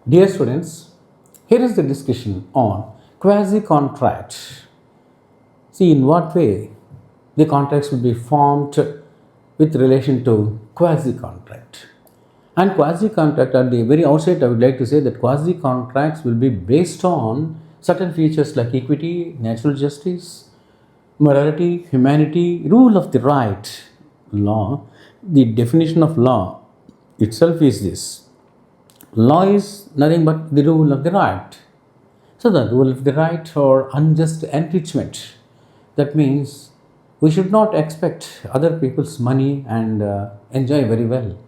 Dear students, here is the discussion on quasi-contract. See in what way the contracts will be formed with relation to quasi-contract. And quasi-contract at the very outset, I would like to say that quasi-contracts will be based on certain features like equity, natural justice, morality, humanity, rule of the right, law. The definition of law itself is this: law is nothing but the rule of the right. So, the rule of the right or unjust enrichment. That means we should not expect other people's money and enjoy very well.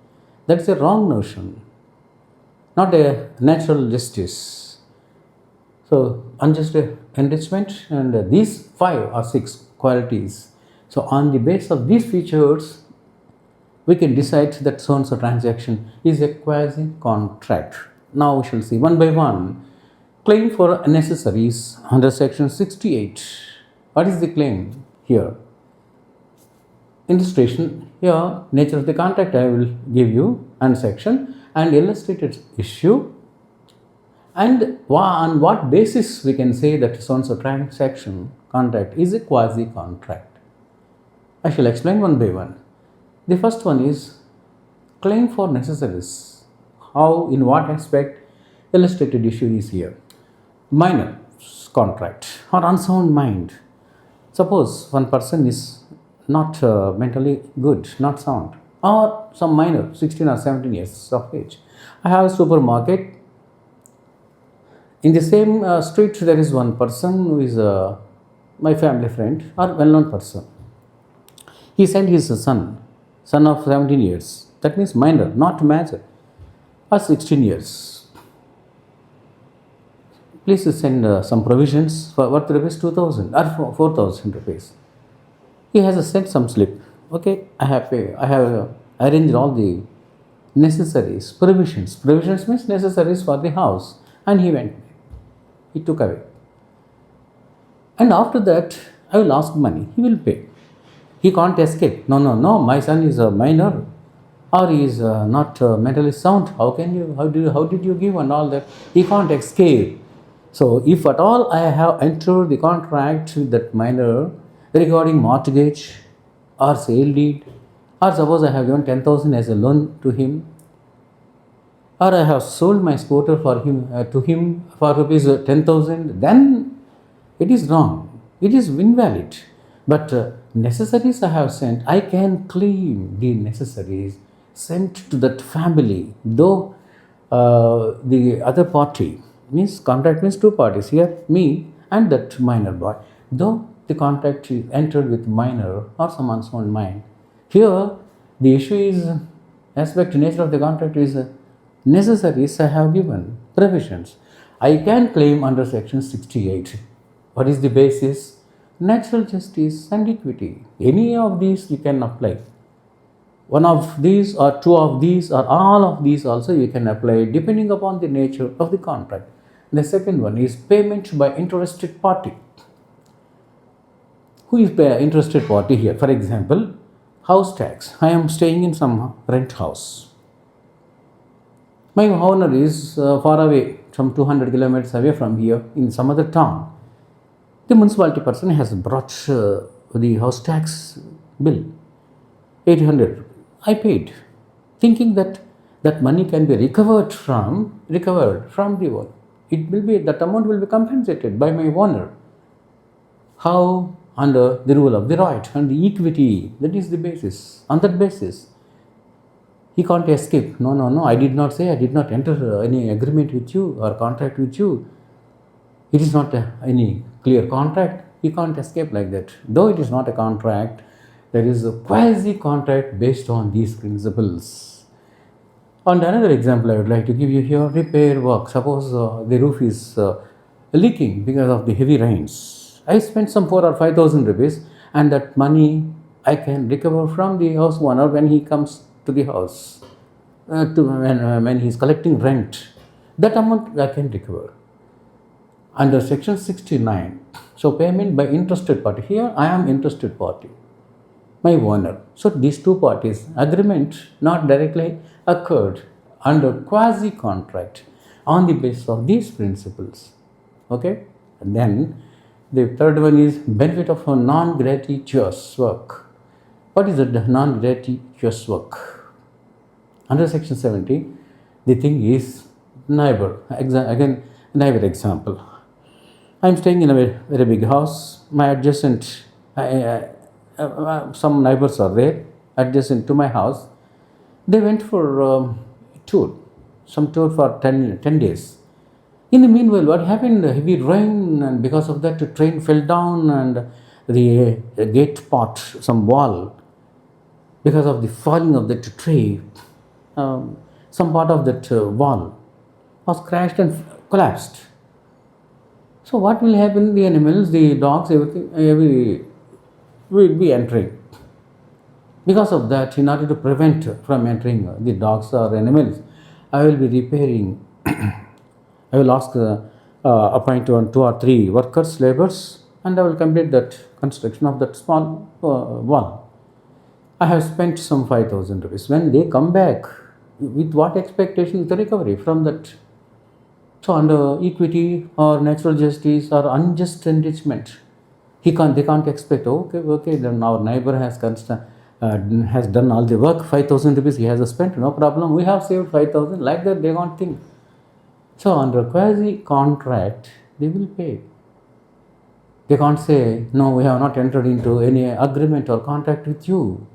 That's a wrong notion, not a natural justice. So, unjust enrichment and these 5 or 6 qualities. So, on the basis of these features, we can decide that so and so transaction is a quasi contract. Now, we shall see one by one. Claim for necessaries under section 68. What is the claim here? Illustration here, nature of the contract I will give you, and section, and illustrated issue, and on what basis we can say that so and so transaction contract is a quasi contract. I shall explain one by one. The first one is claim for necessaries. How, in what aspect illustrated issue is here? Minor contract or unsound mind. Suppose one person is not mentally good, not sound, or some minor, 16 or 17 years of age. I have a supermarket. In the same street, there is one person who is my family friend or well-known person. He sent his son of 17 years. That means minor, not major, or 16 years. Please send some provisions for worth rupees 2000 or 4000 rupees. He has sent some slip. Okay, I have arranged all the necessaries, provisions. Provisions means necessaries for the house, and he went. He took away. And after that, I will ask money. He will pay. He can't escape. No. My son is a minor, or he is not mentally sound. How did you give and all that? He can't escape. So, if at all I have entered the contract with that minor regarding mortgage or sale deed, or suppose I have given 10,000 as a loan to him, or I have sold my scooter for him to him for rupees 10,000, then it is wrong. It is invalid. But necessaries I have sent, I can claim the necessaries sent to that family, though the other party means contract means 2 parties here, me and that minor boy, though the contract is entered with minor or some unsound mind. Here the issue is aspect nature of the contract is necessaries I have given, provisions. I can claim under section 68. What is the basis? Natural justice and equity. Any of these you can apply. One of these or 2 of these or all of these also you can apply depending upon the nature of the contract. The second one is payment by interested party. Who is the interested party here? For example, house tax. I am staying in some rent house. My owner is far away, from 200 kilometers away from here in some other town. The municipality person has brought the house tax bill, 800. I paid, thinking that that money can be recovered from the owner. That amount will be compensated by my owner. How? Under the rule of the right and the equity. That is the basis. On that basis, he can't escape. No. I did not say, I did not enter any agreement with you or contract with you. It is not any clear contract. He can't escape like that. Though it is not a contract, there is a quasi contract based on these principles. And another example I would like to give you here: repair work. Suppose the roof is leaking because of the heavy rains. I spent some 4 or 5,000 rupees, and that money I can recover from the house owner when he comes to the house, when he is collecting rent. That amount I can recover under section 69. So, payment by interested party. Here I am interested party, my owner. So, these 2 parties agreement not directly occurred under quasi contract. on the basis of these principles. Okay, and then the third one is benefit of a non-gratuitous work. What is the non-gratuitous work? Under section 70, the thing is neighbor. Again, neighbor example. I'm staying in a very big house. My adjacent, some neighbors are there adjacent to my house. They went for tour, some tour for 10 days. In the meanwhile, what happened? Heavy rain, and because of that, the train fell down, and the gate part, some wall, because of the falling of that tree, some part of that wall was crashed and collapsed. So what will happen? The animals, the dogs, everything, every will be entering. Because of that, in order to prevent from entering the dogs or animals, I will be repairing. I will ask appoint 1, 2 or 3 workers, laborers, and I will complete that construction of that small wall. I have spent some 5,000 rupees. When they come back, with what expectation is the recovery from that? So under equity or natural justice or unjust enrichment, they can't expect, okay, then our neighbor has done all the work, 5,000 rupees he has spent, no problem, we have saved 5,000, like that they can't think. So under quasi contract, they will pay. They can't say, no, we have not entered into any agreement or contract with you.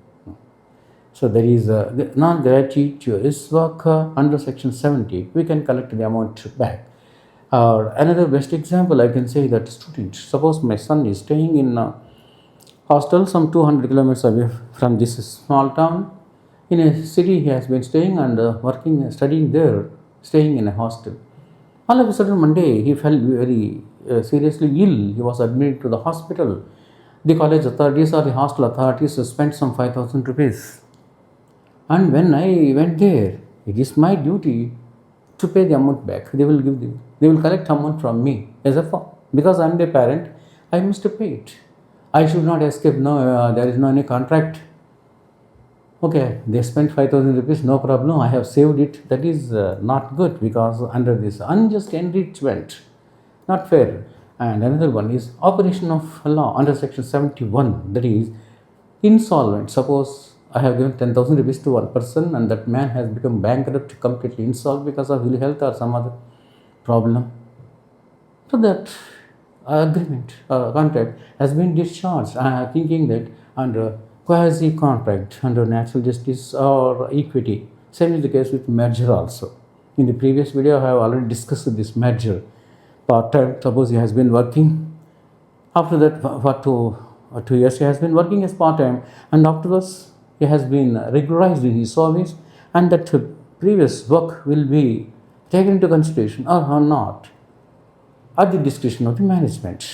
So there is a non-gratuitous work under section 70. We can collect the amount back. Another best example I can say that student. Suppose my son is staying in a hostel some 200 kilometers away from this small town. In a city he has been staying and working, studying there, staying in a hostel. All of a sudden one day he fell very seriously ill. He was admitted to the hospital. The college authorities or the hostel authorities spent some 5,000 rupees. And when I went there, it is my duty to pay the amount back. They will collect amount from me as a form. Because I am the parent, I must pay it. I should not escape. No, there is no any contract. Okay, they spent 5,000 rupees, no problem. I have saved it. That is not good, because under this unjust enrichment, not fair. And another one is operation of law under section 71. That is insolvent. Suppose I have given 10,000 rupees to one person and that man has become bankrupt, completely insolvent because of ill health or some other problem. So that agreement or contract has been discharged. I am thinking that under quasi contract, under natural justice or equity, same is the case with merger also. In the previous video, I have already discussed this merger. Part-time, suppose he has been working. After that, for 2 years, he has been working as part-time, and afterwards, he has been regularized in his service, and that previous work will be taken into consideration or not at the discretion of the management.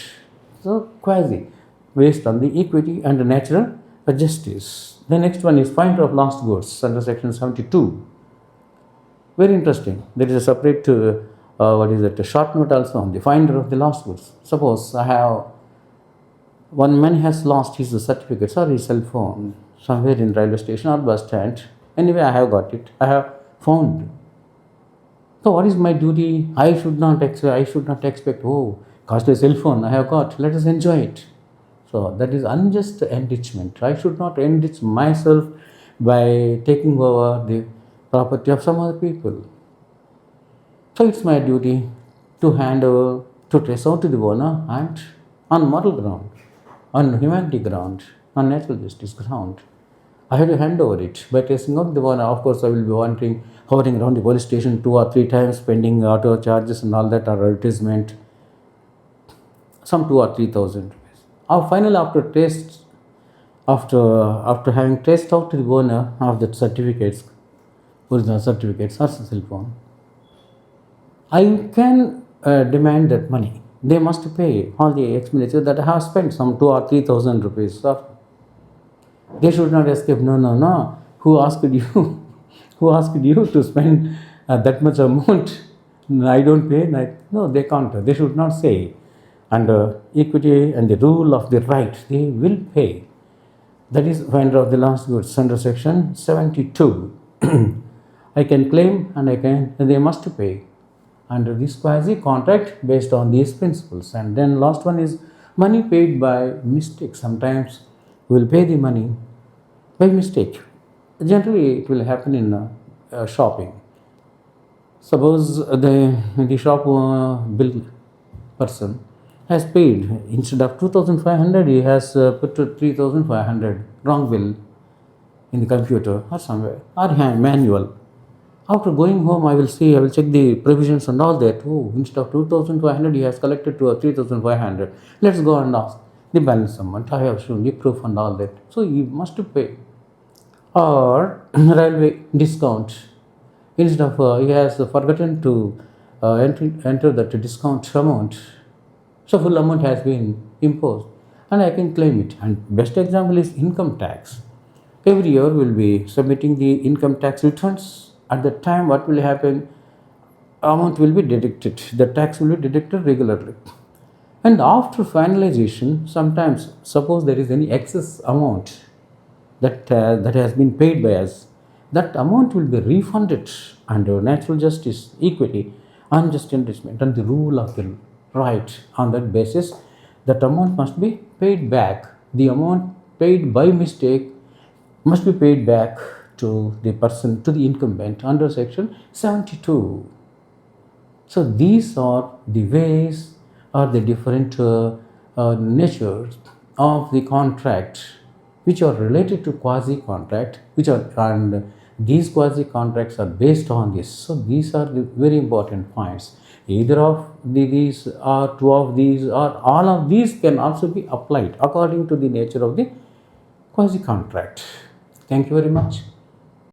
So quasi, based on the equity and the natural justice. The next one is finder of lost goods under section 72. Very interesting. There is a separate a short note also on the finder of the lost goods. Suppose I have one man has lost his certificates or his cell phone somewhere in railway station or bus stand. Anyway, I have got it. I have found. So what is my duty? I should not expect, costly cell phone I have got. Let us enjoy it. So that is unjust enrichment. I should not enrich myself by taking over the property of some other people. So it's my duty to hand over, to trace out to the owner, and on moral ground, on humanity ground, on natural justice ground, I have to hand over it. By tracing out the owner, of course, I will be hovering around the police station 2 or 3 times, spending auto charges and all that, or advertisement, some 2 or 3,000 rupees. Finally, after having traced out the owner of that certificates, original certificates or cell phone, I can demand that money. They must pay all the expenditure that I have spent, some 2 or 3,000 rupees. Or they should not escape. No. Who asked you? Who asked you to spend that much amount? I don't pay. No, they can't. They should not say. Under equity and the rule of the right, they will pay. That is finder of the lost goods under section 72. I can claim and they must pay. under this quasi contract based on these principles. And then last one is money paid by mistake. Sometimes we will pay the money by mistake. Generally, it will happen in shopping. Suppose the shop bill person has paid instead of 2,500, he has put to 3,500 wrong bill in the computer or somewhere or manual. After going home, I will see, I will check the provisions and all that. Oh, instead of 2,500, he has collected to 3,500. Let's go and ask the balance amount. I have shown the proof and all that. So you must pay. Or railway discount. Instead of he has forgotten to enter that discount amount, so full amount has been imposed, and I can claim it. And best example is income tax. Every year we'll be submitting the income tax returns. At that time, what will happen? Amount will be deducted. The tax will be deducted regularly. And after finalization, sometimes suppose there is any excess amount that has been paid by us, that amount will be refunded under natural justice, equity, unjust enrichment, and the rule of the right. On that basis, that amount must be paid back. The amount paid by mistake must be paid back to the person, to the incumbent under section 72. So these are the ways or the different natures of the contract which are related to quasi contract, which are, and these quasi contracts are based on this. So these are the very important points. Either of these or two of these or all of these can also be applied according to the nature of the quasi contract. Thank you very much.